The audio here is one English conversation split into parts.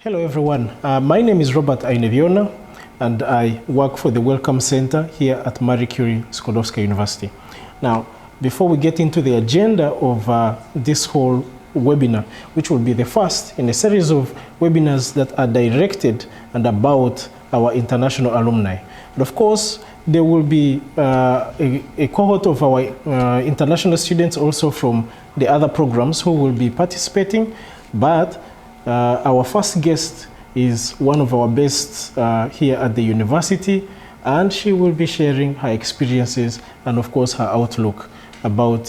Hello everyone, my name is Robert Aineviona and I work for the Welcome Center here at Marie Curie Skłodowska University. Now, before we get into the agenda of this whole webinar, which will be the first in a series of webinars that are directed and about our international alumni. And of course, there will be a cohort of our international students also from the other programs who will be participating, but our first guest is one of our best here at the university, and she will be sharing her experiences and of course her outlook about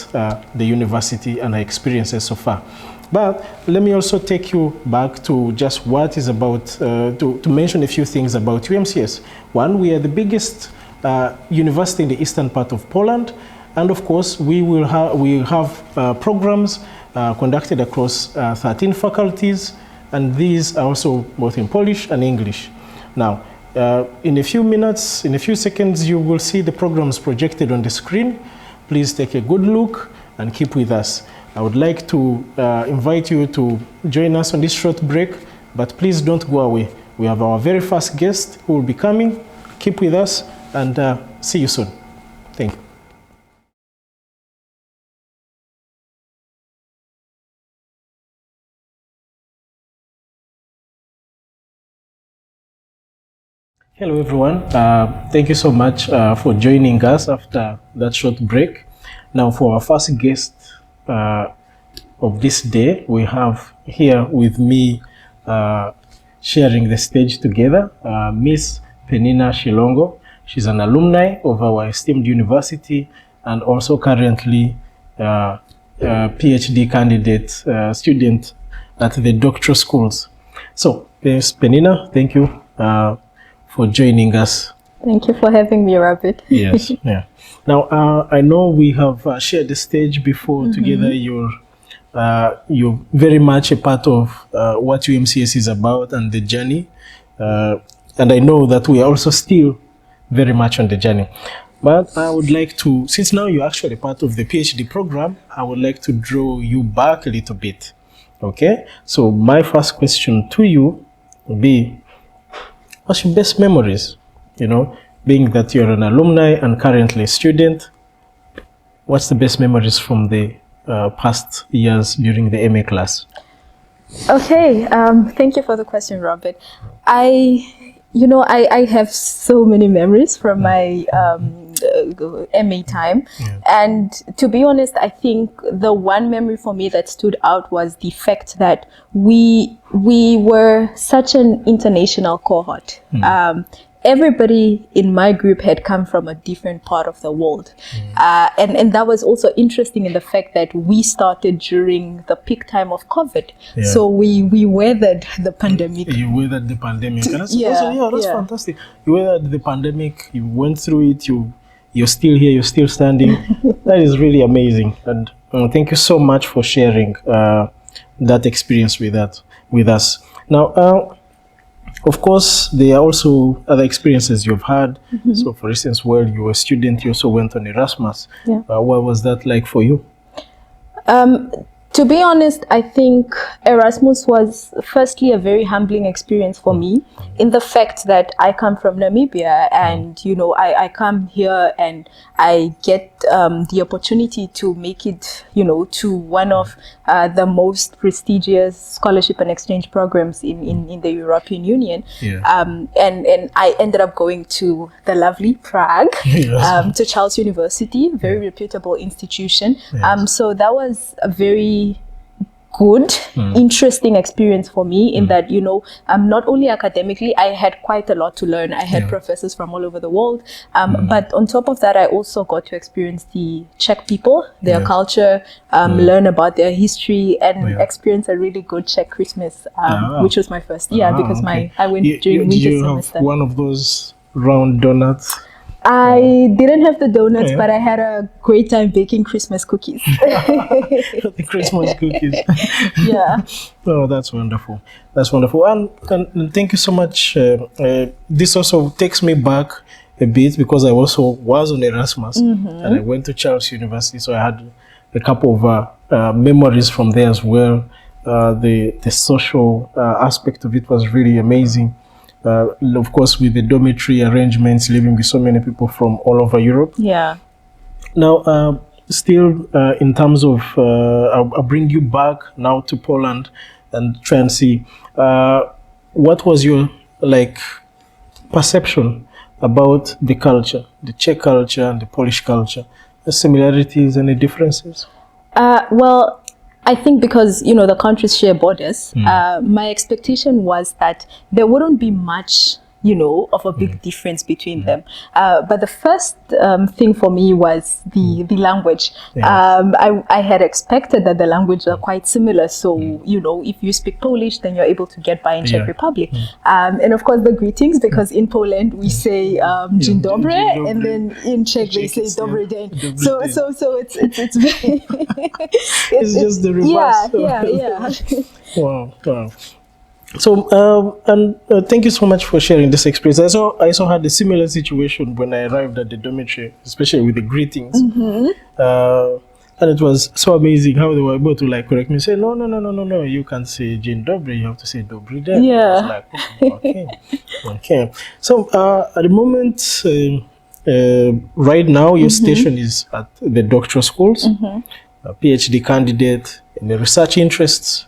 the university and her experiences so far. But let me also take you back to just what is about, to mention a few things about UMCS. One, we are the biggest university in the eastern part of Poland, and of course we have programs conducted across 13 faculties, and these are also both in Polish and English. Now, in a few minutes, in a few seconds, you will see the programs projected on the screen. Please take a good look and keep with us. I would like to invite you to join us on this short break, but please don't go away. We have our very first guest who will be coming. Keep with us and see you soon. Thank you. Hello everyone, thank you so much for joining us after that short break. Now for our first guest of this day, we have here with me sharing the stage together, Miss Penina Shilongo. She's an alumni of our esteemed university and also currently a PhD candidate student at the doctoral schools. So, Miss Penina, thank you for joining us. Thank you for having me, Robert. Yes, yeah. Now, I know we have shared the stage before together. You're very much a part of what UMCS is about and the journey. And I know that we are also still very much on the journey. But I would like to, since now you're actually part of the PhD program, I would like to draw you back a little bit. Okay? So my first question to you will be, what's your best memories? You know, being that you're an alumni and currently a student, what's the best memories from the past years during the MA class? Okay, thank you for the question, Robert. I have so many memories from my MA time. Yeah. And to be honest, I think the one memory for me that stood out was the fact that we were such an international cohort. Everybody in my group had come from a different part of the world. And that was also interesting in the fact that we started during the peak time of COVID. Yeah. So we weathered the pandemic. You weathered the pandemic. And that's fantastic. You weathered the pandemic, you went through it, you're still here, you're still standing. That is really amazing. And thank you so much for sharing that experience with us. Now, of course, there are also other experiences you've had. So, for instance, while you were a student, you also went on Erasmus. Yeah. What was that like for you? To be honest, I think Erasmus was firstly a very humbling experience for me in the fact that I come from Namibia and, I come here and I get the opportunity to make it, to one of the most prestigious scholarship and exchange programs in the European Union. Yeah. And I ended up going to the lovely Prague, yes. To Charles University, very reputable institution. Yes. So that was a very good, interesting experience for me in that, not only academically, I had quite a lot to learn. I had professors from all over the world. But on top of that, I also got to experience the Czech people, their culture, learn about their history, and experience a really good Czech Christmas, which was my first year because I went during winter semester. Have one of those round donuts? I didn't have the donuts, but I had a great time baking Christmas cookies. The Christmas cookies. Yeah. Oh, that's wonderful. That's wonderful. And thank you so much. This also takes me back a bit because I also was on Erasmus and I went to Charles University. So I had a couple of memories from there as well. the social aspect of it was really amazing. Of course, with the dormitory arrangements, living with so many people from all over Europe. Yeah. Now, still in terms of, I'll bring you back now to Poland and try and see what was your perception about the culture, the Czech culture and the Polish culture, the similarities and the differences? Well, I think because, the countries share borders, my expectation was that there wouldn't be much, of a big difference between them. But the first thing for me was the language. I had expected that the languages are quite similar. So, if you speak Polish, then you're able to get by in Czech Republic. And of course, the greetings, because in Poland, we say Dzień dobry, and then in Czech, they say Dobry den. So it's very... it's just the reverse. Yeah. Wow. So, thank you so much for sharing this experience. I also had a similar situation when I arrived at the dormitory, especially with the greetings. And it was so amazing how they were able to correct me, say, no, you can't say Dzień dobry, you have to say Dobry den. Yeah. I was okay. So, at the moment, right now, your station is at the doctoral schools, a PhD candidate in the research interests.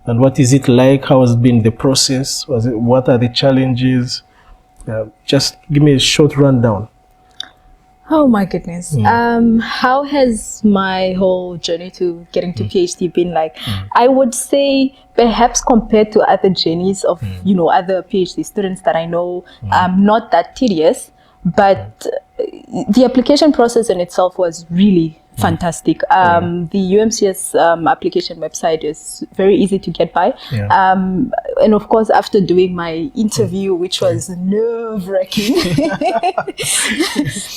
And what is it like? How has been the process? What are the challenges? Just give me a short rundown. Oh my goodness. How has my whole journey to getting to PhD been like? I would say perhaps compared to other journeys of, other PhD students that I know, not that tedious, but the application process in itself was really fantastic. The UMCS application website is very easy to get by. And of course, after doing my interview, which was nerve-wracking,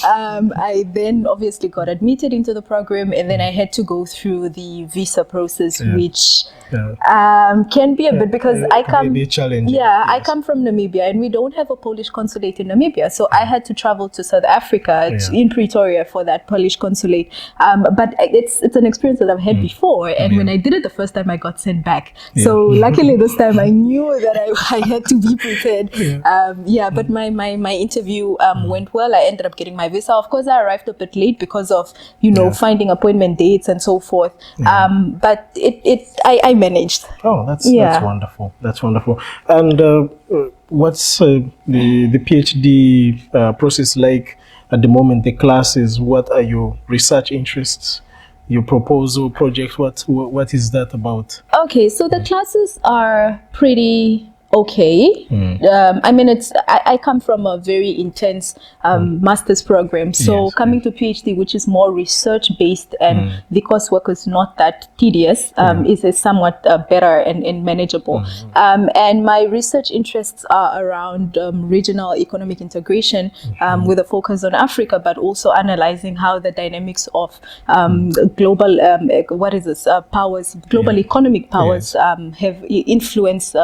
I then obviously got admitted into the program, and then I had to go through the visa process, which can be a bit, because I come I come from Namibia, and we don't have a Polish consulate in Namibia, so I had to travel to South Africa in Pretoria for that Polish consulate. But it's an experience that I've had before, and when I did it the first time, I got sent back. So luckily this time I knew that I had to be prepared. But my interview went well. I ended up getting my visa. Of course, I arrived a bit late because of finding appointment dates and so forth. But I managed. Oh, that's wonderful. That's wonderful. And what's the PhD process like at the moment? The classes, what are your research interests, your proposal project? What is that about? Okay, so the classes are pretty okay. I mean, I come from a very intense master's program. So coming to PhD, which is more research based, and the coursework is not that tedious, is somewhat better and manageable. And my research interests are around regional economic integration, with a focus on Africa, but also analyzing how the dynamics of global powers, global economic powers, have influenced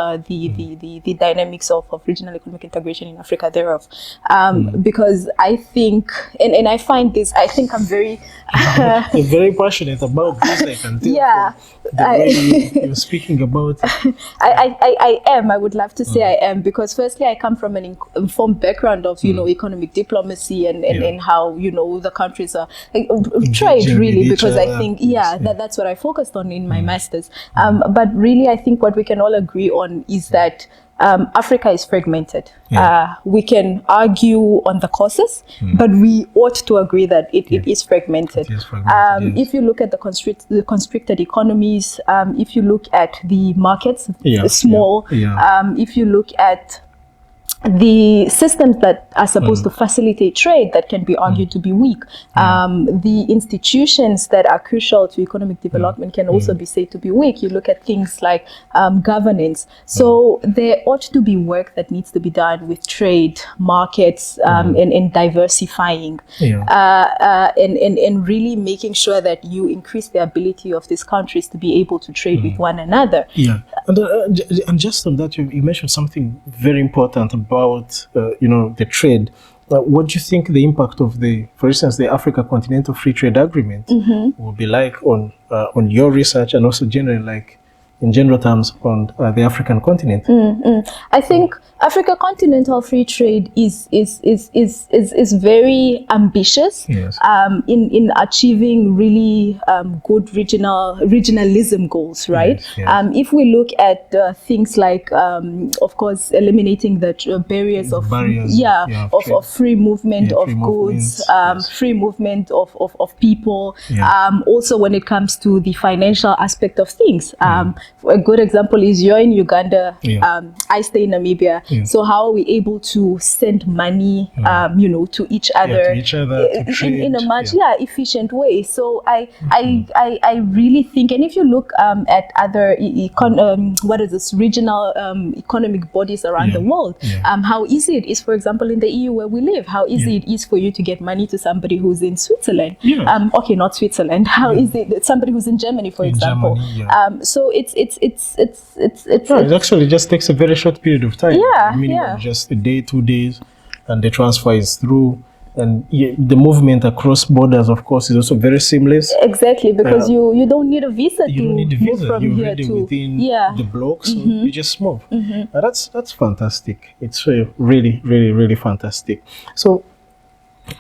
the dynamics of regional economic integration in Africa thereof. Because I think, and I find this, I think I'm very... You're very passionate about this, I can tell. The way you're speaking about it. I am. I would love to say I am, because firstly, I come from an informed background of, economic diplomacy and how, the countries are trade, really, because I think, that's what I focused on in my master's. But really, I think what we can all agree on is that Africa is fragmented. We can argue on the causes, but we ought to agree that it is fragmented. If you look at the constricted economies, if you look at the markets, small, if you look at the systems that are supposed to facilitate trade, that can be argued to be weak. The institutions that are crucial to economic development can also be said to be weak. You look at things like governance. So there ought to be work that needs to be done with trade, markets, and diversifying, and really making sure that you increase the ability of these countries to be able to trade with one another. And just on that, you mentioned something very important about the trade. What do you think the impact of for instance, the Africa Continental Free Trade Agreement will be like on your research, and also generally in general terms on the African continent? I think Africa continental free trade is very ambitious. Yes. In achieving really good regionalism goals, right? Yes, yes. If we look at things like, of course, eliminating the barriers of free movement of goods, free movement of people. Also, when it comes to the financial aspect of things, a good example is you're in Uganda, I stay in Namibia. So how are we able to send money, to each other, in a much efficient way? So I really think, and if you look at other regional economic bodies around the world, how easy it is, for example, in the EU where we live, how easy it is for you to get money to somebody who's in Switzerland. Okay, not Switzerland. How is it somebody who's in Germany, for example? So it actually just takes a very short period of time. Just a day, 2 days, and the transfer is through. And the movement across borders, of course, is also very seamless. Exactly, because you don't need a visa to move from You're here already to within the block, so you just move. That's fantastic. It's really, really, really fantastic. So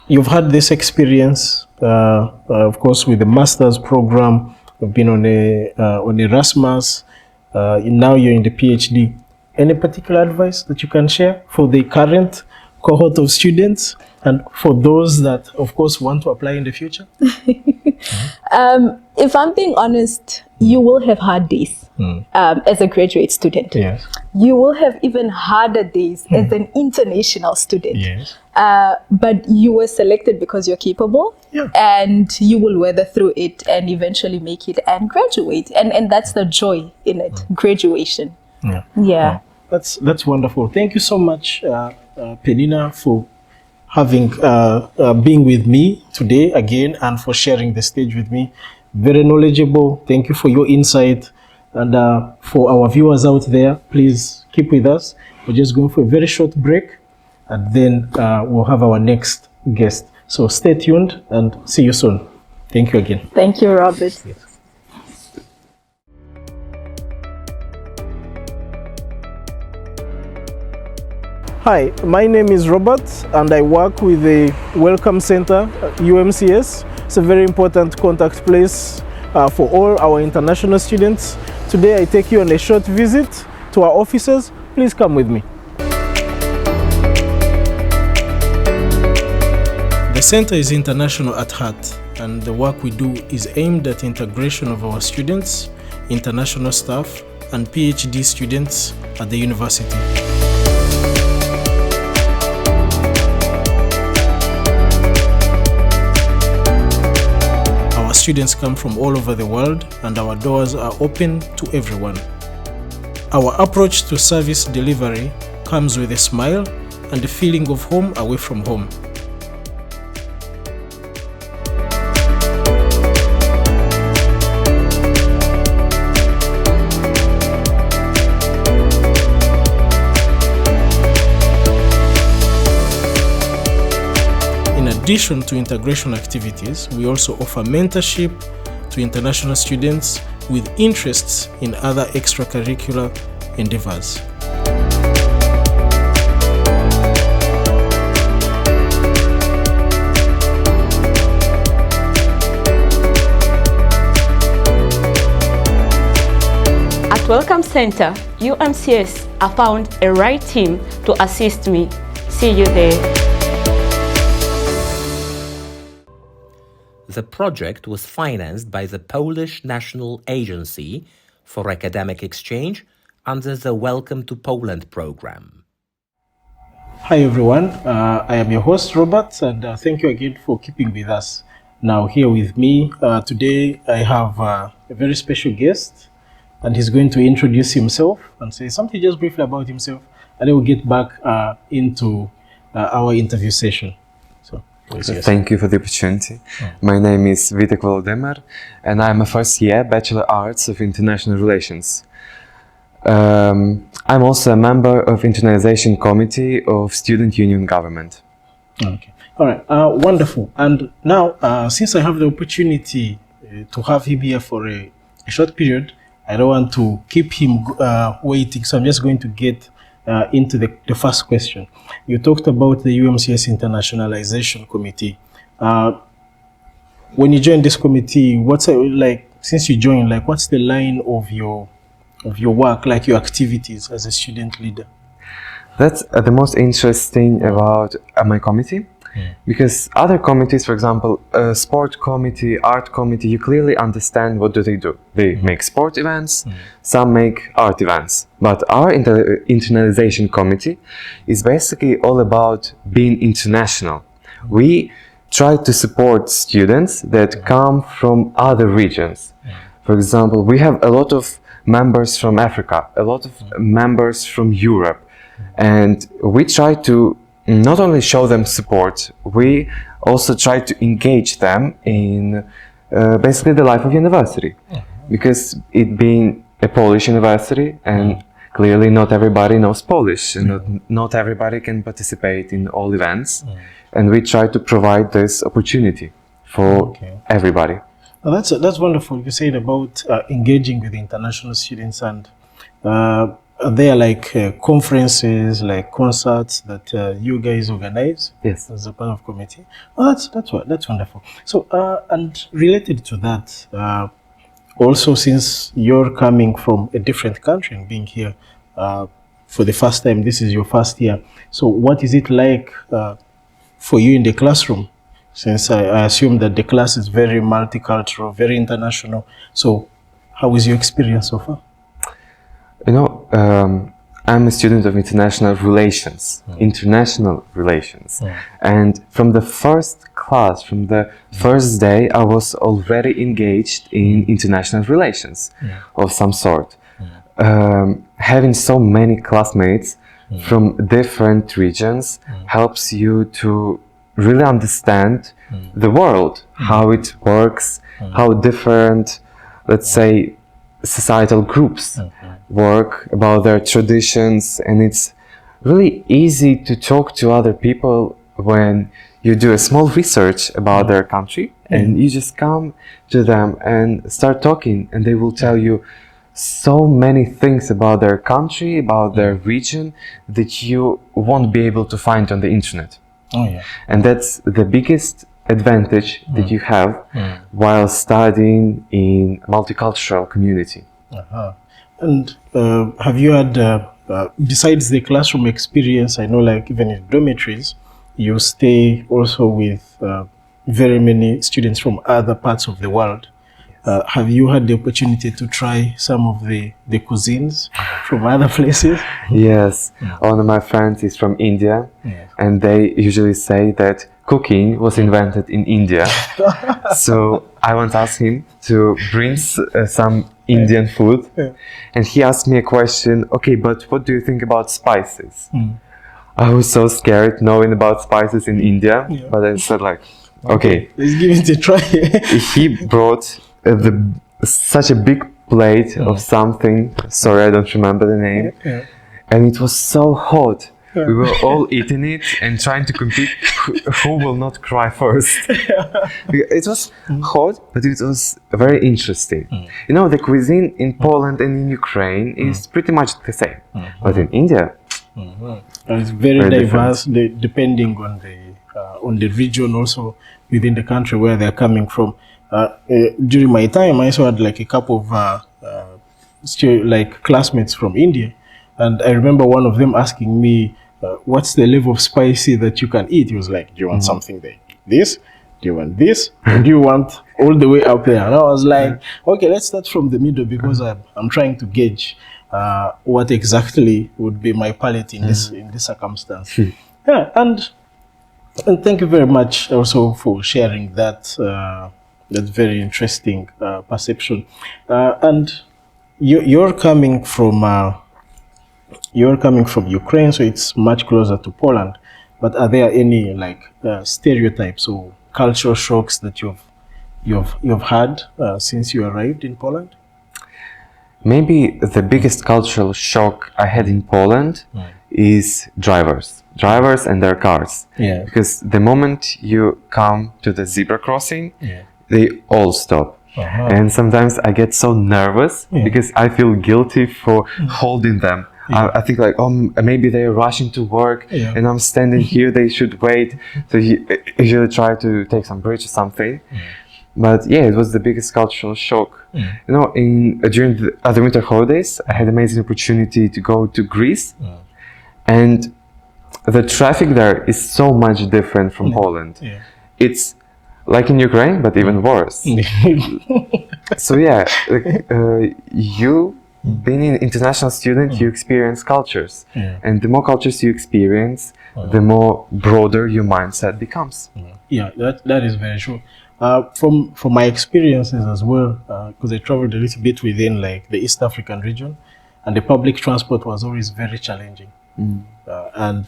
you've had this experience, of course, with the master's program. You've been on Erasmus. Now you're in the PhD. Any particular advice that you can share for the current cohort of students and for those that, of course, want to apply in the future? If I'm being honest, you will have hard days as a graduate student. Yes. You will have even harder days as an international student. Yes. But you were selected because you're capable, and you will weather through it and eventually make it and graduate. And that's the joy in it, graduation. Yeah. That's wonderful. Thank you so much, Penina, for having being with me today again and for sharing the stage with me. Very knowledgeable. Thank you for your insight. And for our viewers out there, please keep with us. We're just going for a very short break, and then we'll have our next guest. So stay tuned and see you soon. Thank you again. Thank you, Robert. Yes. Hi, my name is Robert and I work with the Welcome Center, UMCS. It's a very important contact place for all our international students. Today I take you on a short visit to our offices. Please come with me. The center is international at heart, and the work we do is aimed at integration of our students, international staff, and PhD students at the university. Students come from all over the world, and our doors are open to everyone. Our approach to service delivery comes with a smile and a feeling of home away from home. In addition to integration activities, we also offer mentorship to international students with interests in other extracurricular endeavors. At Welcome Center, UMCS, I found a right team to assist me. See you there. The project was financed by the Polish National Agency for Academic Exchange under the Welcome to Poland program. Hi everyone, I am your host Robert, and thank you again for keeping with us. Now here with me today I have a very special guest, and he's going to introduce himself and say something just briefly about himself, and then we'll get back into our interview session. Thank you for the opportunity. My name is Vitek Volodymyr, and I'm a first year Bachelor Arts of International Relations. I'm also a member of Internationalization Committee of Student Union Government. Okay. All right. Wonderful. And now, since I have the opportunity to have him here for a short period, I don't want to keep him waiting, so I'm just going to get into the first question. You talked about the UMCS Internationalization Committee. When you joined this committee, what's like, since you joined, like, what's the line of your work, like your activities as a student leader? That's the most interesting about my committee, because other committees, for example, sport committee, art committee, you clearly understand what do. They make sport events, some make art events. But our internationalization committee is basically all about being international. We try to support students that come from other regions. For example, we have a lot of members from Africa, a lot of members from Europe, and we try to not only show them support, we also try to engage them in basically the life of university, because it being a Polish university, and clearly not everybody knows Polish, and not everybody can participate in all events, and we try to provide this opportunity for everybody. Well, that's wonderful. You said about engaging with international students, and are there like conferences, like concerts that you guys organize? Yes. As a part of committee. Oh, that's wonderful. So and related to that, also, since you're coming from a different country and being here for the first time, this is your first year. So what is it like for you in the classroom? Since I assume that the class is very multicultural, very international. So how is your experience so far? You know, I'm a student of international relations, and from the first class, from the first day, I was already engaged in international relations of some sort. Having so many classmates from different regions helps you to really understand the world, how it works, how different, let's say, societal groups work, about their traditions, and it's really easy to talk to other people when you do a small research about their country, and you just come to them and start talking, and they will tell you so many things about their country, about their region, that you won't be able to find on the internet. And that's the biggest advantage that you have while studying in a multicultural community. And have you had, besides the classroom experience, I know like even in dormitories, you stay also with very many students from other parts of the world. Have you had the opportunity to try some of the cuisines from other places? Yes, one of my friends is from India, and they usually say that cooking was invented in India. So I once asked him to bring some Indian food, and he asked me a question, okay, but what do you think about spices? I was so scared knowing about spices in India, but I said like, okay. Let's give it a try. He brought such a big plate of something, sorry I don't remember the name, and it was so hot. We were all eating it and trying to compete who will not cry first. It was hot, but it was very interesting. You know, the cuisine in Poland and in Ukraine is pretty much the same, but in India, it's very diverse, depending on the region, also within the country where they're coming from. During my time, I also had like a couple of like classmates from India, and I remember one of them asking me, what's the level of spicy that you can eat? He was like, do you want something like this? Do you want this? Or do you want all the way up there? And I was like, okay, let's start from the middle, because I'm trying to gauge what exactly would be my palate in this circumstance. Yeah, and thank you very much also for sharing that very interesting perception. And you're coming from Ukraine, so it's much closer to Poland. But are there any like stereotypes or cultural shocks that you've had since you arrived in Poland? Maybe the biggest cultural shock I had in Poland is drivers and their cars. Because the moment you come to the zebra crossing, they all stop. And sometimes I get so nervous because I feel guilty for holding them. I think like, oh, maybe they're rushing to work and I'm standing here, they should wait. So you usually try to take some bridge or something. But yeah, it was the biggest cultural shock. You know, during the winter holidays, I had amazing opportunity to go to Greece. And the traffic there is so much different from Poland. It's like in Ukraine, but even worse. So yeah, you being an international student, you experience cultures. And the more cultures you experience, the more broader your mindset becomes. Yeah, that is very true. From my experiences as well, because I traveled a little bit within like the East African region, and the public transport was always very challenging. And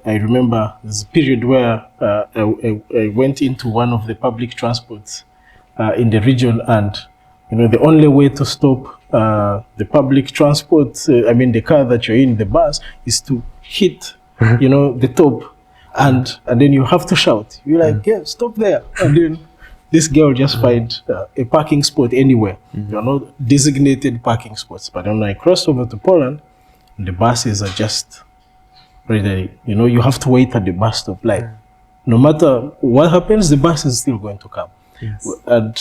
I remember there's a period where I went into one of the public transports in the region, and you know the only way to stop the public transport, I mean the car that you're in, the bus, is to hit, you know, the top, and then you have to shout. You're like, yeah, stop there, and then this girl just find a parking spot anywhere. There are no designated parking spots. But when I crossed over to Poland, the buses are just ready. You know, you have to wait at the bus stop. Like, no matter what happens, the bus is still going to come. And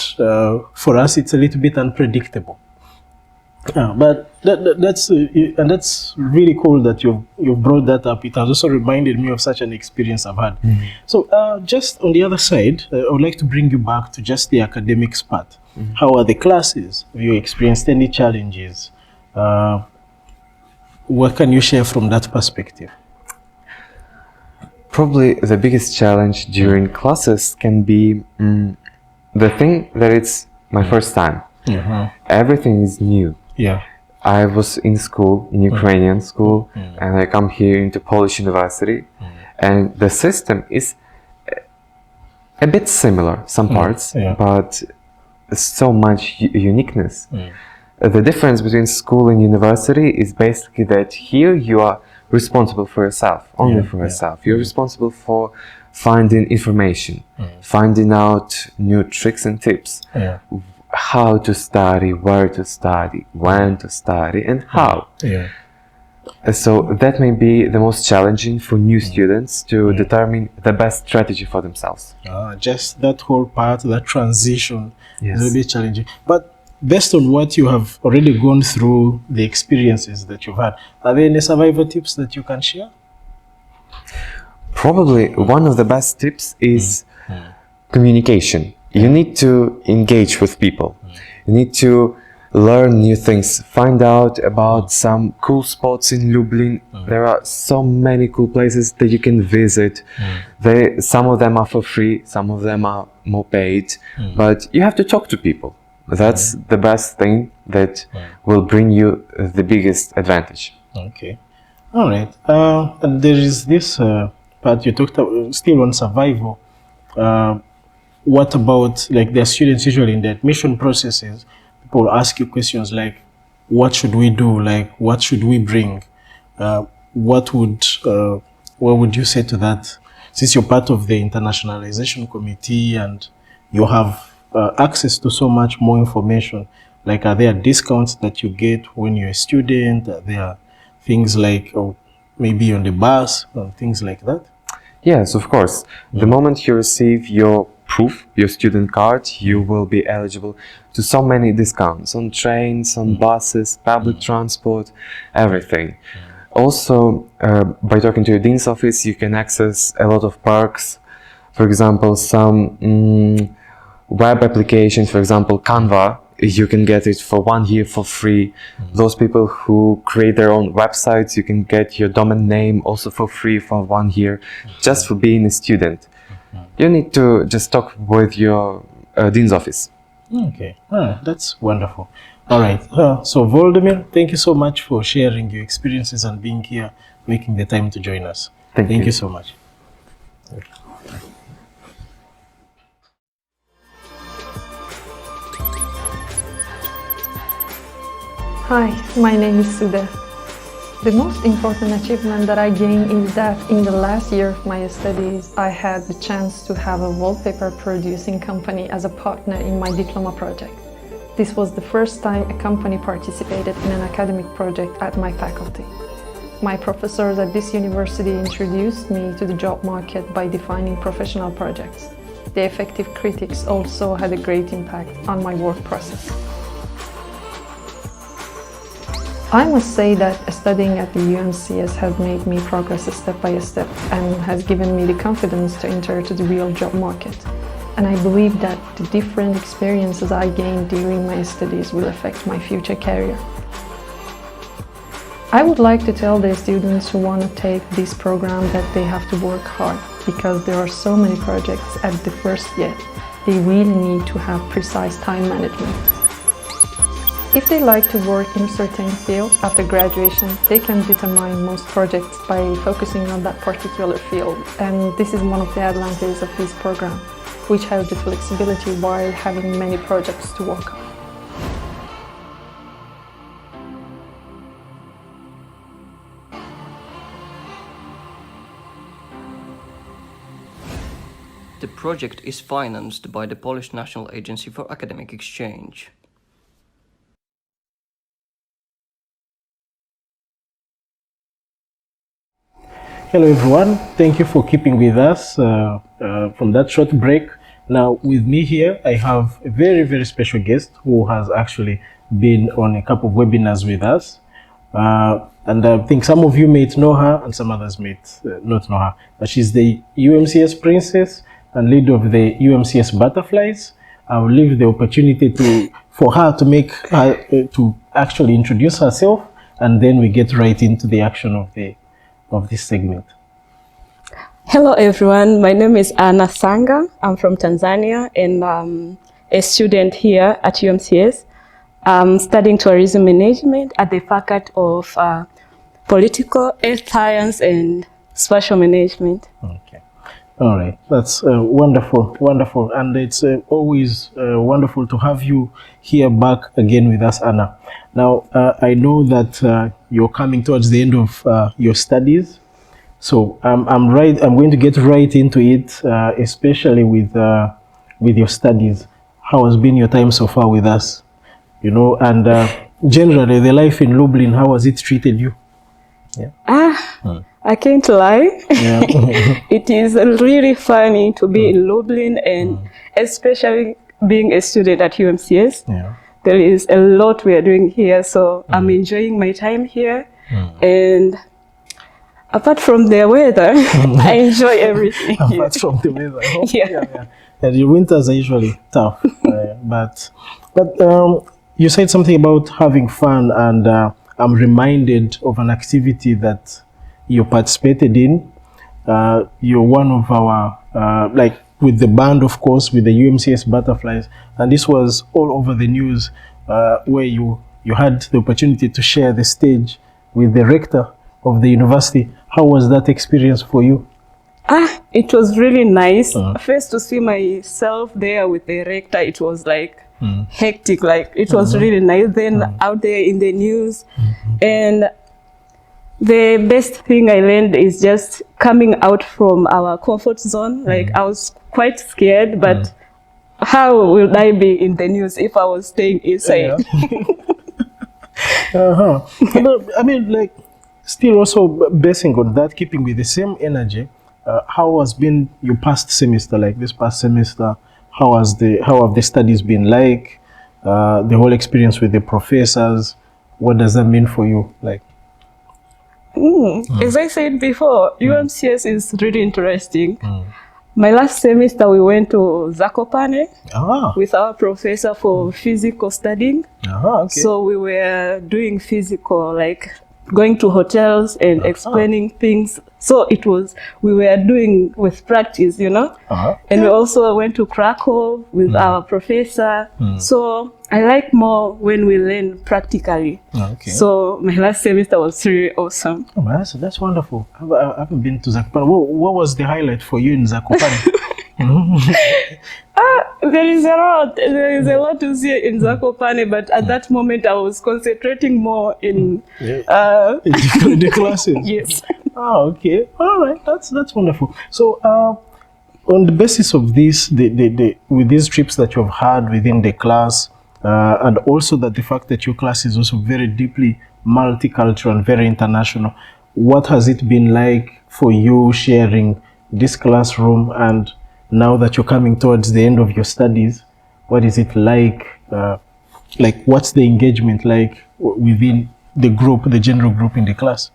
for us, it's a little bit unpredictable. But that's really cool that you've brought that up. It has also reminded me of such an experience I've had. So just on the other side, I would like to bring you back to just the academics part. How are the classes? Have you experienced any challenges? What can you share from that perspective? Probably the biggest challenge during classes can be the thing that it's my first time. Everything is new. I was in school, in Ukrainian school, and I come here into Polish university, and the system is a bit similar, some parts, but so much uniqueness. The difference between school and university is basically that here you are responsible for yourself, only for yourself. You're responsible for finding information, finding out new tricks and tips, how to study, where to study, when to study, and how. So that may be the most challenging for new students to determine the best strategy for themselves. Just that whole part, that transition is a bit challenging. But based on what you have already gone through, the experiences that you've had, are there any survival tips that you can share? Probably one of the best tips is communication. You need to engage with people. You need to learn new things, find out about some cool spots in Lublin. There are so many cool places that you can visit. Some of them are for free, some of them are more paid, but you have to talk to people. That's the best thing that will bring you the biggest advantage. Okay. All right. And there is this part you talked about, still on survival. What about, like, the students usually in the admission processes, people ask you questions like, what should we do? Like, what should we bring? What would you say to that? Since you're part of the Internationalization Committee and you have access to so much more information, like, are there discounts that you get when you're a student? Are there things like, maybe on the bus, or things like that? Yes, of course. The moment you receive your proof, your student card, you will be eligible to so many discounts on trains, on buses, public transport, everything. Also, by talking to your dean's office, you can access a lot of perks. For example, some web applications, for example, Canva, you can get it for 1 year for free. Those people who create their own websites, you can get your domain name also for free for 1 year, just for being a student. You need to just talk with your dean's office. Okay, that's wonderful. All right, so Volodymyr, thank you so much for sharing your experiences and being here, making the time to join us. Thank you so much. Hi, my name is Suda. The most important achievement that I gained is that in the last year of my studies, I had the chance to have a wallpaper producing company as a partner in my diploma project. This was the first time a company participated in an academic project at my faculty. My professors at this university introduced me to the job market by defining professional projects. The effective critics also had a great impact on my work process. I must say that studying at the UMCS has made me progress step by step and has given me the confidence to enter to the real job market. And I believe that the different experiences I gained during my studies will affect my future career. I would like to tell the students who want to take this program that they have to work hard because there are so many projects at the first year. They really need to have precise time management. If they like to work in a certain field after graduation, they can determine most projects by focusing on that particular field. And this is one of the advantages of this program, which has the flexibility while having many projects to work on. The project is financed by the Polish National Agency for Academic Exchange. Hello everyone, thank you for keeping with us from that short break. Now with me here, I have a very, very special guest who has actually been on a couple of webinars with us. And I think some of you may know her and some others may not know her. But she's the UMCS Princess and leader of the UMCS Butterflies. I will leave the opportunity for her to actually introduce herself, and then we get right into the action of this segment. Hello everyone, my name is Anna Sanga. I'm from Tanzania and I'm a student here at UMCS. I'm studying tourism management at the Faculty of Political, Earth Science and Spatial Management. Okay. All right, that's wonderful, wonderful. And it's always wonderful to have you here back again with us, Anna. Now, I know that you're coming towards the end of your studies. So I'm going to get right into it, especially with your studies. How has been your time so far with us? You know, and generally the life in Lublin, how has it treated you? Yeah. I can't lie. Yeah. It is really funny to be in Lublin and especially being a student at UMCS. Yeah. There is a lot we are doing here, so I'm enjoying my time here. And apart from the weather, I enjoy everything. Apart from the weather, yeah. And the winters are usually tough, but you said something about having fun, and I'm reminded of an activity that you participated in. You're one of our, like with the band, of course, with the UMCS Butterflies, and this was all over the news, where you had the opportunity to share the stage with the rector of the university. How was that experience for you? It was really nice. First, to see myself there with the rector, it was like hectic, like it was really nice. Then out there in the news, and the best thing I learned is just coming out from our comfort zone. Like I was quite scared, but how will I be in the news if I was staying inside? I mean, like, still also basing on that, keeping with the same energy, how has been your past semester, like this past semester? How have the studies been like? The whole experience with the professors, what does that mean for you? Like, as I said before, UMCS is really interesting. My last semester we went to Zakopane with our professor for physical studying. So we were doing physical, like going to hotels and explaining things. So we were doing with practice, you know. And we also went to Krakow with our professor. So I like more when we learn practically. So my last semester was really awesome. That's wonderful. I haven't been to Zakopane. What was the highlight for you in Zakopane? There is a lot to see in Zakopane, but at that moment I was concentrating more in the classes. Yes. Oh, okay. All right. That's wonderful. So, on the basis of this, with these trips that you've had within the class, and also that the fact that your class is also very deeply multicultural and very international, what has it been like for you sharing this classroom? And now that you're coming towards the end of your studies, what is it like? What's the engagement like within the group, the general group in the class?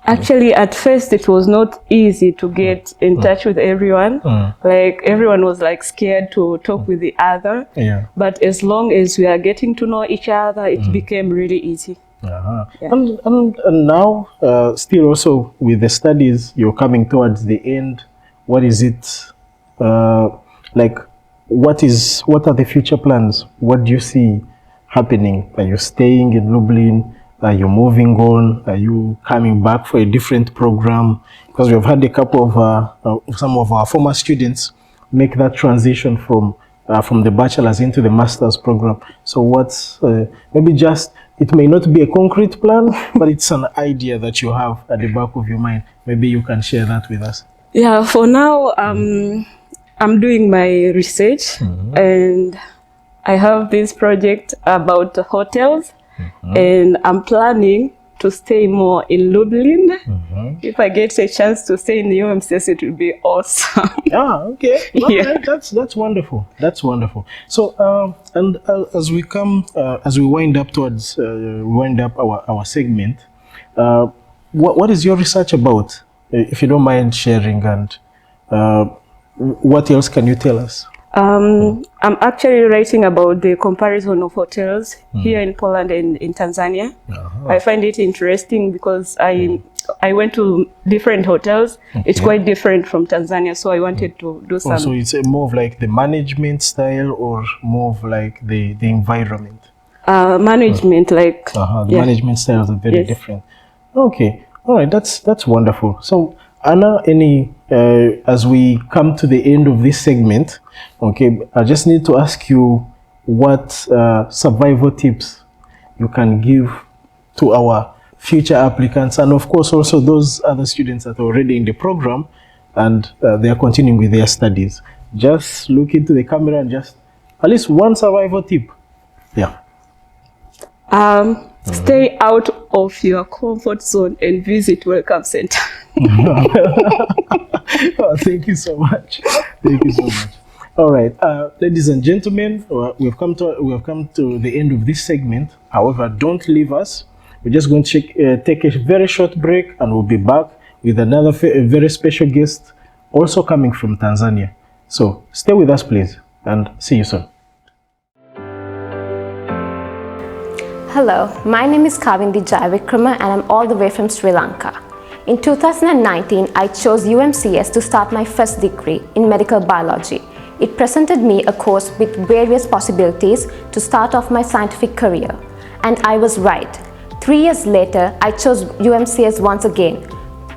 Actually, at first it was not easy to get in touch with everyone. Like everyone was like scared to talk with the other. Yeah. But as long as we are getting to know each other, it became really easy. Yeah. Yeah. And now, still also with the studies, you're coming towards the end. What is it like? What are the future plans? What do you see happening? Are you staying in Lublin? Are you moving on? Are you coming back for a different program? Because we've had a couple of some of our former students make that transition from the bachelor's into the master's program. So what's maybe just, it may not be a concrete plan, but it's an idea that you have at the back of your mind. Maybe you can share that with us. Yeah, for now, I'm doing my research and I have this project about hotels. And I'm planning to stay more in Lublin. If I get a chance to stay in the UMCS, it will be awesome. Okay. Yeah. Right. That's wonderful. That's wonderful. So, as we wind up towards our segment, what is your research about? If you don't mind sharing, and what else can you tell us? I'm actually writing about the comparison of hotels here in Poland and in Tanzania. I find it interesting because I went to different hotels. Okay. It's quite different from Tanzania, so I wanted to do some. So it's more of like the management style, or more of like the environment? Management, like the management styles are very different. Okay, all right, that's wonderful. So Anna, as we come to the end of this segment, okay, I just need to ask you what survival tips you can give to our future applicants, and of course also those other students that are already in the program and they are continuing with their studies. Just look into the camera and just at least one survival tip. Yeah. Stay out of your comfort zone and visit Welcome Center. Oh, thank you so much. Thank you so much. All right, ladies and gentlemen, we have come to the end of this segment. However, don't leave us. We're just going to take a very short break, and we'll be back with another very special guest, also coming from Tanzania. So stay with us, please, and see you soon. Hello, my name is Kavindi Jaivikrama and I'm all the way from Sri Lanka. In 2019, I chose UMCS to start my first degree in medical biology. It presented me a course with various possibilities to start off my scientific career. And I was right. 3 years later, I chose UMCS once again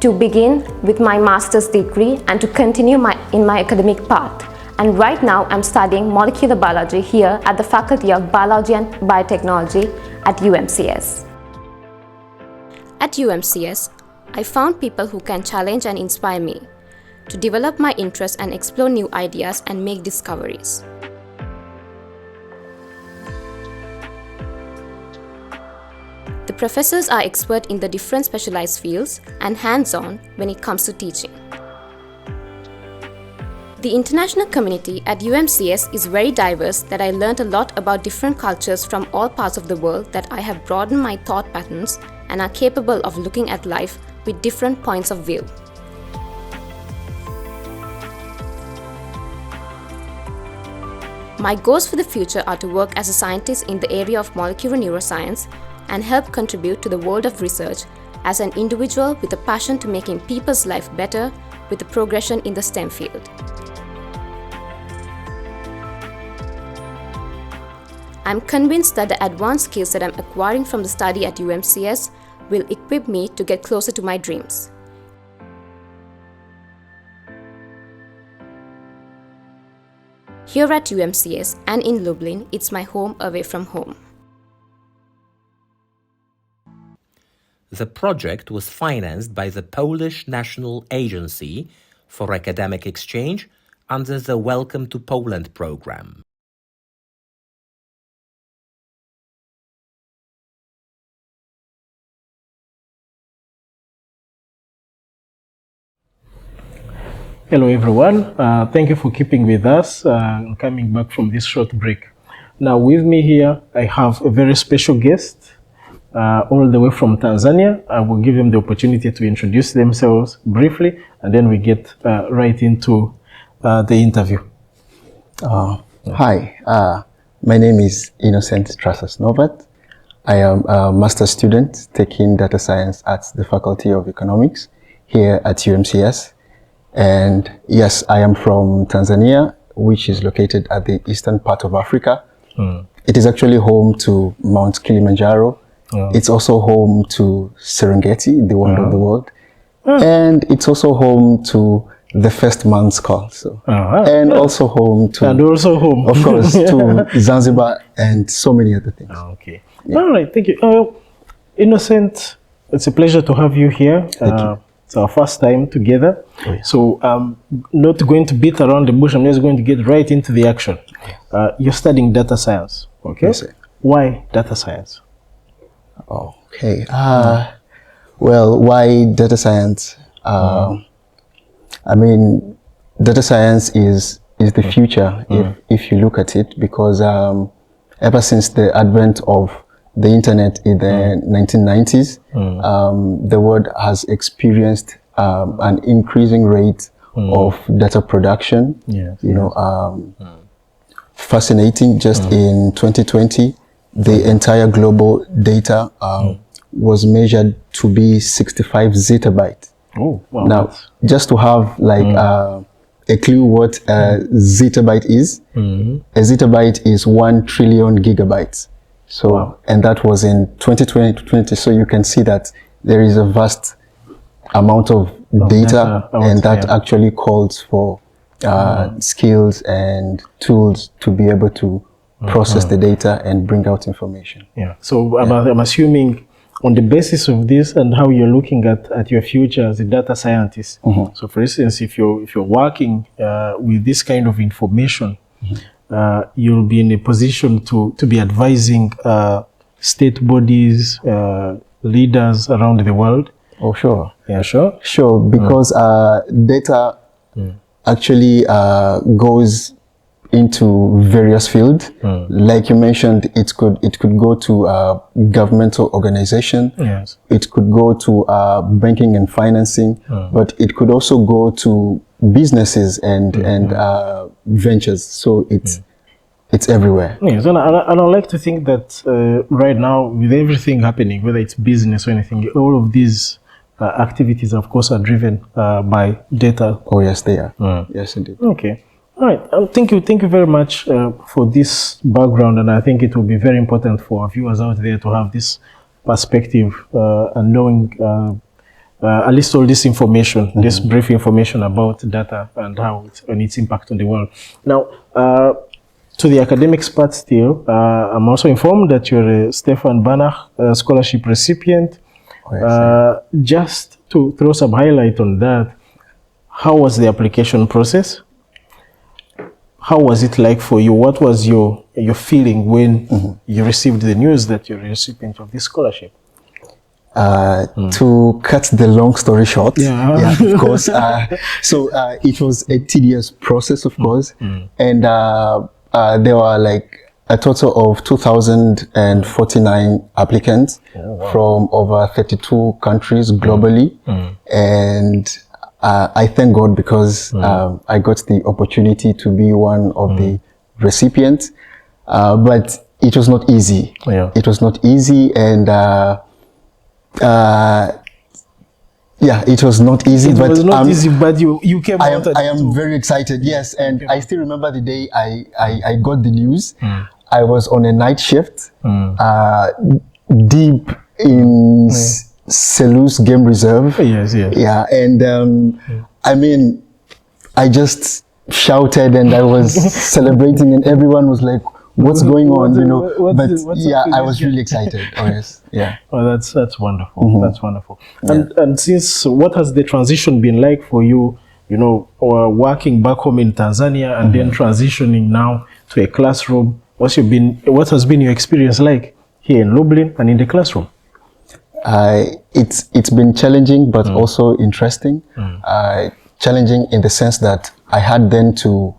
to begin with my master's degree and to continue in my academic path. And right now, I'm studying molecular biology here at the Faculty of Biology and Biotechnology at UMCS. At UMCS, I found people who can challenge and inspire me to develop my interests and explore new ideas and make discoveries. The professors are expert in the different specialized fields and hands-on when it comes to teaching. The international community at UMCS is very diverse that I learned a lot about different cultures from all parts of the world, that I have broadened my thought patterns and are capable of looking at life with different points of view. My goals for the future are to work as a scientist in the area of molecular neuroscience and help contribute to the world of research as an individual with a passion to making people's life better with the progression in the STEM field. I'm convinced that the advanced skills that I'm acquiring from the study at UMCS will equip me to get closer to my dreams. Here at UMCS and in Lublin, it's my home away from home. The project was financed by the Polish National Agency for Academic Exchange under the Welcome to Poland program. Hello everyone, thank you for keeping with us and coming back from this short break. Now with me here I have a very special guest all the way from Tanzania. I will give them the opportunity to introduce themselves briefly and then we get right into the interview. Hi, my name is Innocent Trasas Novat. I am a master's student taking data science at the Faculty of Economics here at UMCS. And yes, I am from Tanzania, which is located at the eastern part of Africa. It is actually home to Mount Kilimanjaro. It's also home to Serengeti, the wonder of the world. And it's also home to the first man's call. So, and also home to, of course, to Zanzibar and so many other things. Okay. Yeah. All right, thank you. Innocent, it's a pleasure to have you here. Thank you. It's our first time together. Oh, yeah. So I'm not going to beat around the bush. I'm just going to get right into the action. You're studying data science, okay? Yes, sir. Why data science? Okay. Well, why data science? I mean, data science is the future if you look at it, because ever since the advent of the internet in the 1990s, the world has experienced an increasing rate of data production. Fascinating. Just in 2020, the entire global data was measured to be 65 zettabytes. Oh, wow. Now, just to have like a clue what a zettabyte is, a zettabyte is 1 trillion gigabytes. So, wow. And that was in 2020. So you can see that there is a vast amount of data and that actually calls for skills and tools to be able to process the data and bring out information. Yeah. So I'm assuming on the basis of this and how you're looking at your future as a data scientist. So for instance, if you're working with this kind of information, you'll be in a position to be advising state bodies, leaders around the world. Oh, sure. Yeah, sure. Sure, because data actually goes into various fields. Like you mentioned, it could go to a governmental organization. Yes. It could go to banking and financing, but it could also go to businesses and ventures. So it's everywhere. Yes, and I like to think that right now, with everything happening, whether it's business or anything, all of these activities, of course, are driven by data. Oh yes, they are. Yes, indeed. Okay. All right. Thank you very much for this background, and I think it will be very important for our viewers out there to have this perspective and knowing at least all this information, this brief information about data and how and its impact on the world. Now, to the academics part still, I'm also informed that you're a Stefan Banach scholarship recipient. Oh, yes, just to throw some highlight on that, how was the application process? How was it like for you? What was your feeling when you received the news that you're a recipient of this scholarship? To cut the long story short, of course. So it was a tedious process, of course, and there were like a total of 2,049 applicants from over 32 countries globally, and I thank God because I got the opportunity to be one of the recipients, but it was not easy. It was not easy, and it was not easy. It was not easy, but you came out. I am very excited. Yes, and I still remember the day I got the news. I was on a night shift, deep in Selous Game Reserve. Yes. Yeah, and I mean, I just shouted and I was celebrating, and everyone was like, what's going on, you know? But yeah, I was really excited. Oh yes, yeah. Oh, that's wonderful. That's wonderful. And since, what has the transition been like for you? You know, or working back home in Tanzania and then transitioning now to a classroom. What has been your experience like here in Lublin and in the classroom? It's been challenging, but also interesting. Challenging in the sense that I had then to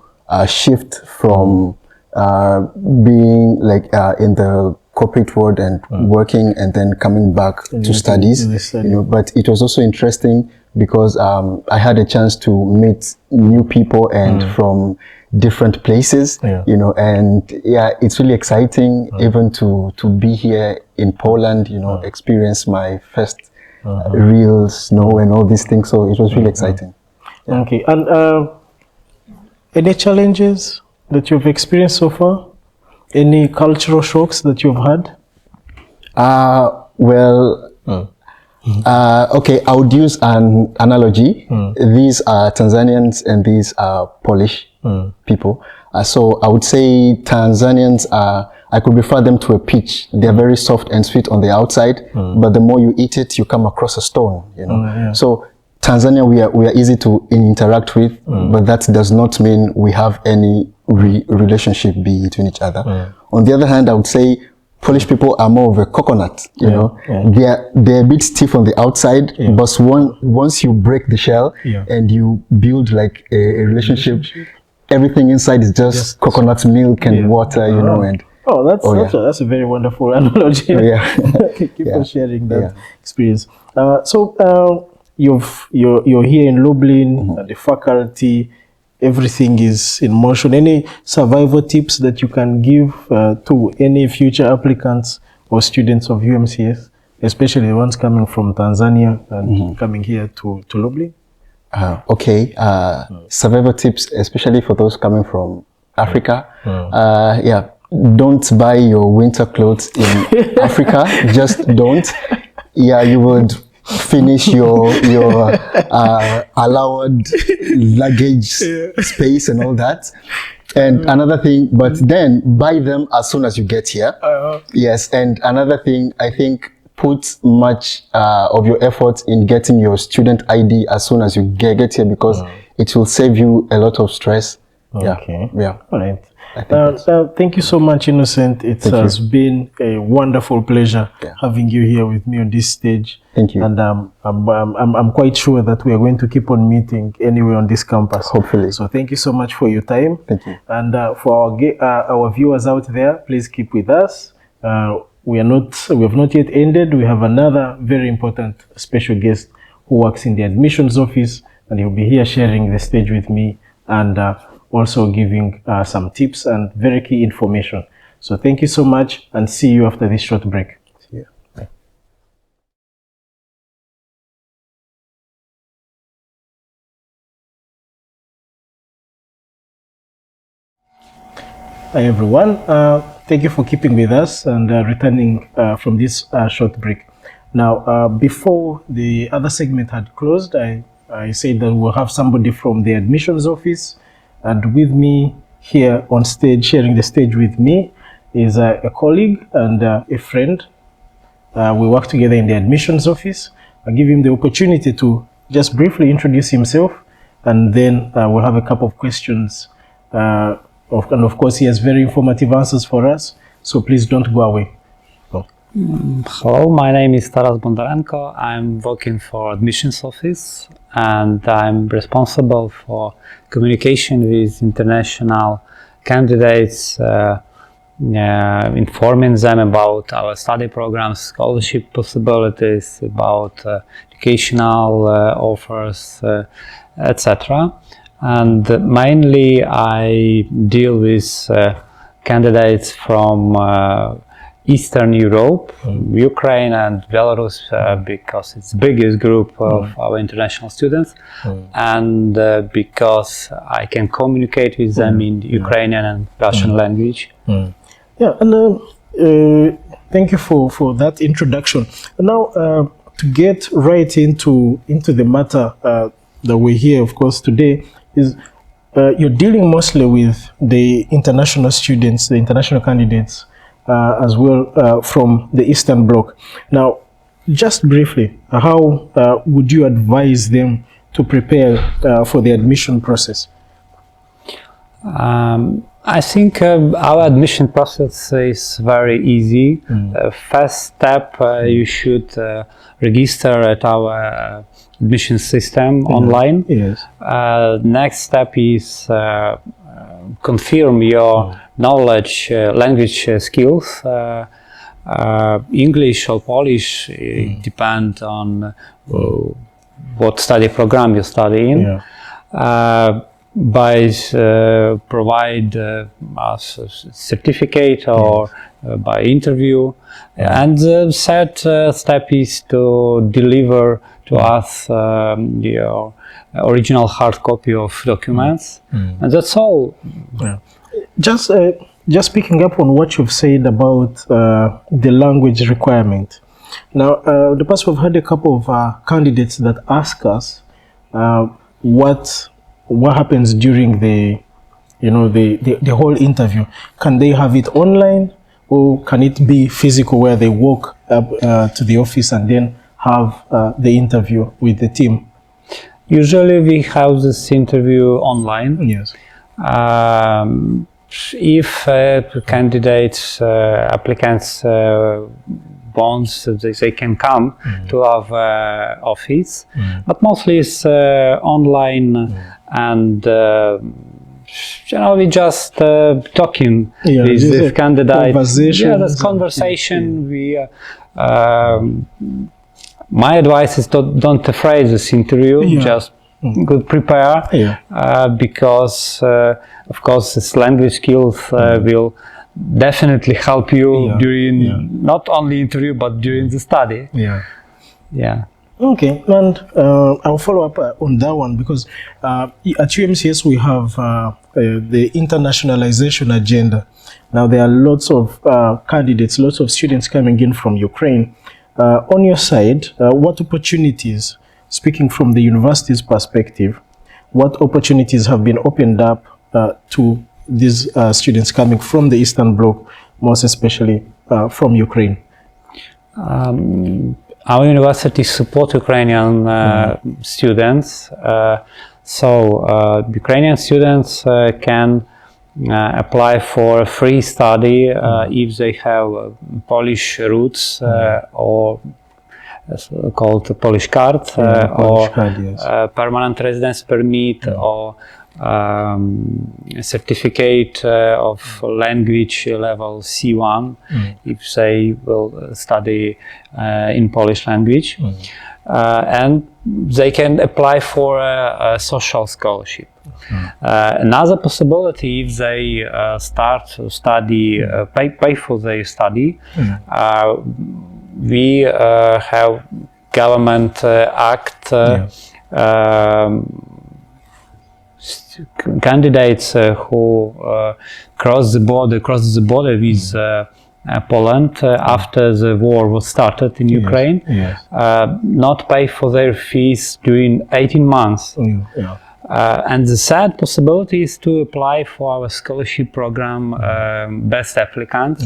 shift from being like in the corporate world and working, and then coming back to studies. You know, but it was also interesting because I had a chance to meet new people and from different places. You know, and yeah, it's really exciting even to be here in Poland. You know, experience my first real snow and all these things. So it was really exciting. Yeah. Okay, and any challenges that you've experienced so far? Any cultural shocks that you've had? Well, okay, I would use an analogy. These are Tanzanians and these are Polish people. So I would say Tanzanians are, I could refer them to a peach. They're very soft and sweet on the outside, but the more you eat it, you come across a stone, you know. So Tanzania, we are easy to interact with, but that does not mean we have any relationship between each other. On the other hand, I would say Polish people are more of a coconut, you know. They're a bit stiff on the outside, but once you break the shell and you build like a relationship, everything inside is just coconut milk and water, you know. And that's a very wonderful analogy. Keep on sharing that experience. So you're here in Lublin, and the faculty, everything is in motion. Any survival tips that you can give to any future applicants or students of UMCS, especially the ones coming from Tanzania and coming here to Lublin? Okay, survival tips, especially for those coming from Africa. Yeah, don't buy your winter clothes in Africa. Just don't. Yeah, you would finish your allowed luggage space and all that. And another thing, but then buy them as soon as you get here. Yes, and another thing, I think, put much of your effort in getting your student ID as soon as you get here, because it will save you a lot of stress. Okay. Yeah. All right. Thank you so much, Innocent. It has been a wonderful pleasure having you here with me on this stage. Thank you. And I'm quite sure that we are going to keep on meeting anyway on this campus. Hopefully. So thank you so much for your time. Thank you. And for our viewers out there, please keep with us. We have not yet ended. We have another very important special guest who works in the admissions office, and he'll be here sharing the stage with me and also giving some tips and very key information. So thank you so much, and see you after this short break. See you. Bye. Hi everyone, thank you for keeping with us and returning from this short break. Now, before the other segment had closed, I said that we'll have somebody from the admissions office, and with me here on stage, sharing the stage with me, is a colleague and a friend. We work together in the admissions office. I'll give him the opportunity to just briefly introduce himself, and then we'll have a couple of questions. And of course, he has very informative answers for us, so please don't go away. Hello, my name is Taras Bondarenko. I'm working for admissions office, and I'm responsible for communication with international candidates, informing them about our study programs, scholarship possibilities, about educational offers, etc. And mainly I deal with candidates from Eastern Europe, Ukraine and Belarus, because it's the biggest group of our international students, and because I can communicate with them in Ukrainian and Russian language. Yeah, and thank you for that introduction. Now, to get right into the matter that we're here, of course, today, is you're dealing mostly with the international students, the international candidates, as well from the Eastern Bloc. Now, just briefly, how would you advise them to prepare for the admission process? I think our admission process is very easy. First step, you should register at our admission system online. Yes. Next step is confirm your knowledge, language skills. English or Polish depend on what study program you study in. By provide us a certificate or by interview. And the third step is to deliver to us your original hard copy of documents. And that's all. Just picking up on what you've said about the language requirement. Now, the past we've had a couple of candidates that ask us what happens during the whole interview. Can they have it online, or can it be physical where they walk up to the office and then have the interview with the team? Usually we have this interview online. Yes. If candidates, applicants bonds, they can come to our office, but mostly it's online, and we just talking with candidates. That's conversation. My advice is don't afraid this interview. Just good prepare, because of course this language skills will definitely help you during not only interview but during the study. Okay, and I'll follow up on that one, because at UMCS we have the internationalization agenda. Now there are lots of candidates, lots of students coming in from Ukraine. On your side, what opportunities, speaking from the university's perspective, what opportunities have been opened up to these students coming from the Eastern Bloc, most especially from Ukraine? Our university supports Ukrainian students, so Ukrainian students can apply for a free study if they have Polish roots or called Polish card, or permanent residence permit, or a certificate of language level C1 if they will study in Polish language, and they can apply for a social scholarship. Another possibility, if they start to study, pay for their study, we have government act. Candidates who cross the border with Poland after the war was started in Ukraine, not pay for their fees during 18 months. And the third possibility is to apply for our scholarship program, Best Applicant.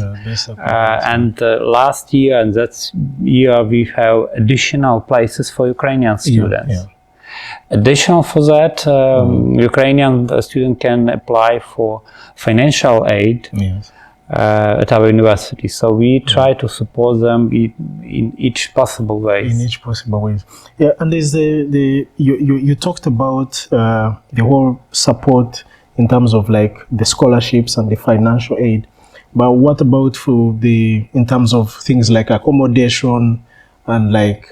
And last year and that year we have additional places for Ukrainian students. Additional for that, Ukrainian student can apply for financial aid at our university. So we try to support them in each possible way. Yeah, and there's you talked about the whole support in terms of like the scholarships and the financial aid. But what about in terms of things like accommodation and like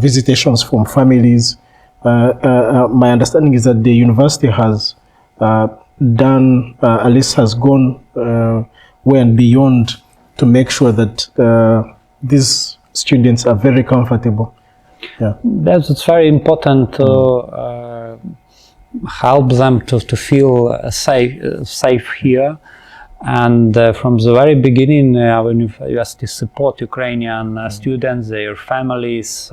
visitations from families? My understanding is that the university has done, at least has gone way and beyond to make sure that these students are very comfortable. That's very important to help them to feel safe here. And from the very beginning, our university support Ukrainian students, their families,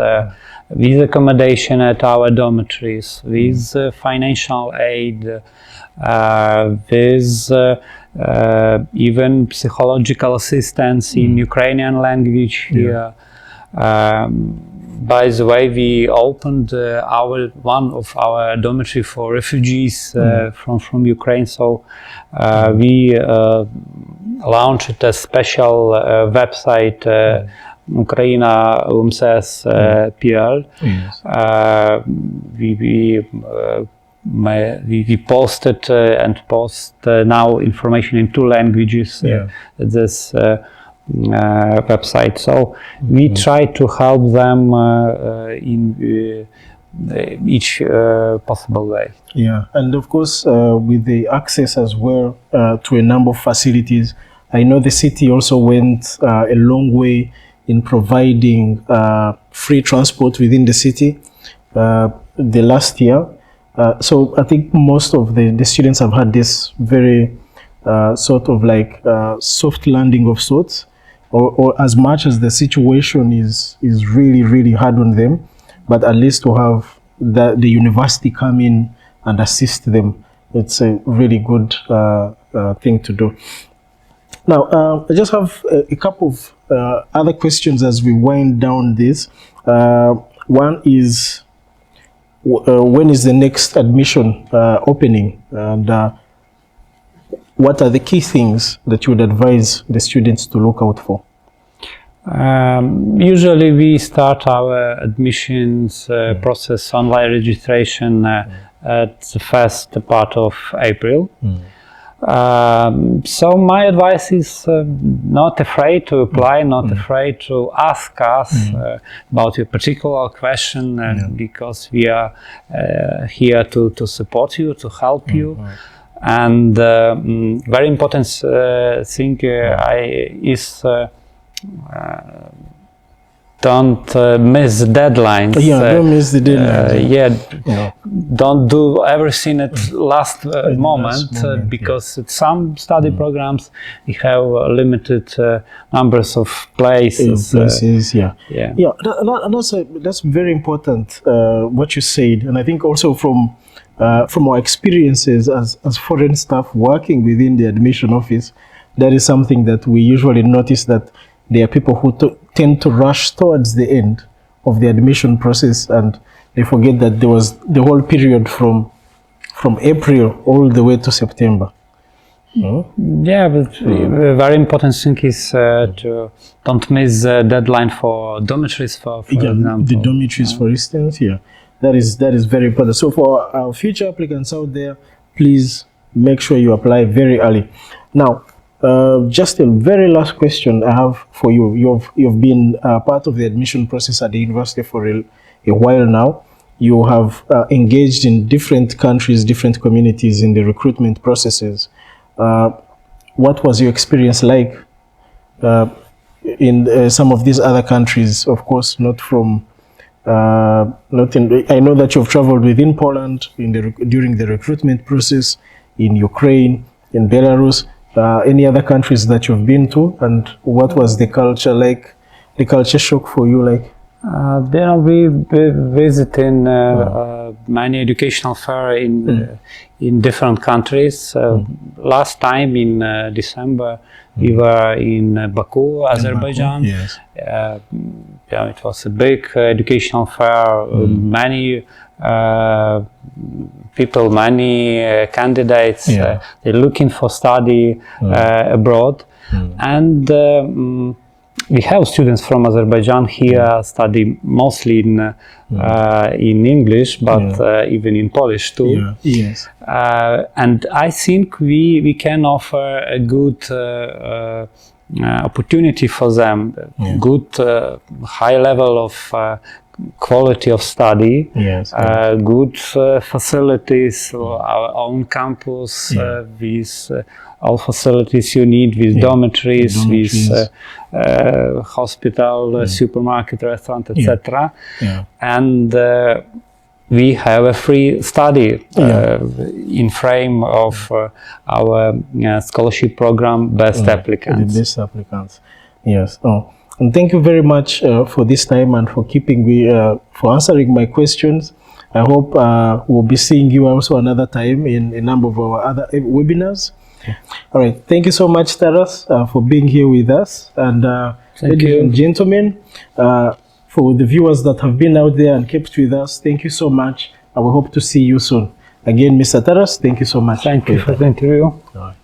with accommodation at our dormitories, with financial aid, with even psychological assistance in Ukrainian language here. By the way, we opened one of our dormitory for refugees from Ukraine. So we launched a special website, Ewelina UMCS PL. We posted and post now information in 2 languages at this website. So we try to help them in each possible way. Yeah, and of course with the access as well to a number of facilities. I know the city also went a long way in providing free transport within the city the last year. So I think most of the students have had this very sort of like soft landing of sorts, or as much as the situation is really, really hard on them, but at least to have the university come in and assist them, it's a really good thing to do. Now, I just have a couple of other questions as we wind down this. One is, when is the next admission opening, and what are the key things that you would advise the students to look out for? Usually we start our admissions process, online registration at the first part of April. So my advice is not afraid to apply, not afraid to ask us about your particular question, because we are here to support you, to help you. And very important thing is don't miss deadlines. Don't miss the deadlines. Don't do everything at last moment, because at some study programs we have limited numbers of places. And also that's very important what you said, and I think also from our experiences as foreign staff working within the admission office, that is something that we usually notice, that there are people who tend to rush towards the end of the admission process, and they forget that there was the whole period from April all the way to September. Yeah, but the very important thing is to don't miss the deadline for dormitories, for example. The dormitories, for instance, that is very important. So for our future applicants out there, please make sure you apply very early. Now, just a very last question I have for you. You've been part of the admission process at the university for a while now. You have engaged in different countries, different communities in the recruitment processes. What was your experience like in some of these other countries? Of course, not in. I know that you've traveled within Poland during the recruitment process, in Ukraine, in Belarus. Any other countries that you've been to, and what was the culture like? The culture shock for you like? We visiting many educational fairs in different countries. Last time in December, we were in Baku, Azerbaijan. It was a big educational fair. Many people, many candidates, they're looking for study abroad, and we have students from Azerbaijan here study mostly in English, but even in Polish too. And I think we can offer a good opportunity for them, good high level of quality of study, good facilities, our own campus with all facilities you need, with dormitories, with hospital, supermarket, restaurant, etc. And we have a free study in frame of our scholarship program, Best Applicants. The best applicants, yes. Oh, and thank you very much for this time and for keeping me, for answering my questions. I hope we'll be seeing you also another time in a number of our other webinars. All right, thank you so much, Taras, for being here with us. And ladies and gentlemen, for the viewers that have been out there and kept with us, thank you so much. I will hope to see you soon. Again, Mr. Taras, thank you so much. Thank you for the interview. All right.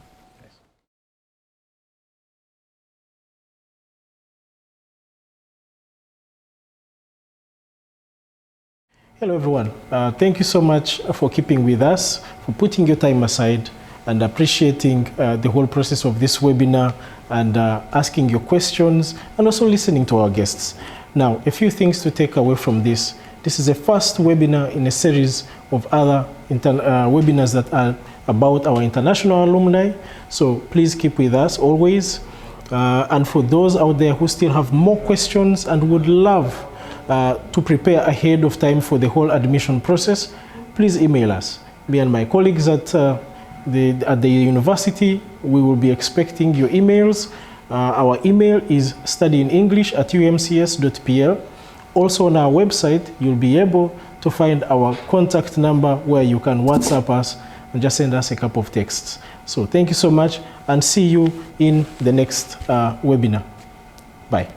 Hello, everyone. Thank you so much for keeping with us, for putting your time aside and appreciating the whole process of this webinar and asking your questions and also listening to our guests. Now, a few things to take away from this. This is the first webinar in a series of other webinars that are about our international alumni. So please keep with us always. And for those out there who still have more questions and would love to prepare ahead of time for the whole admission process, please email us. Me and my colleagues at the university, we will be expecting your emails. Our email is studyinenglish@umcs.pl. Also on our website, you'll be able to find our contact number where you can WhatsApp us and just send us a couple of texts. So thank you so much and see you in the next webinar. Bye.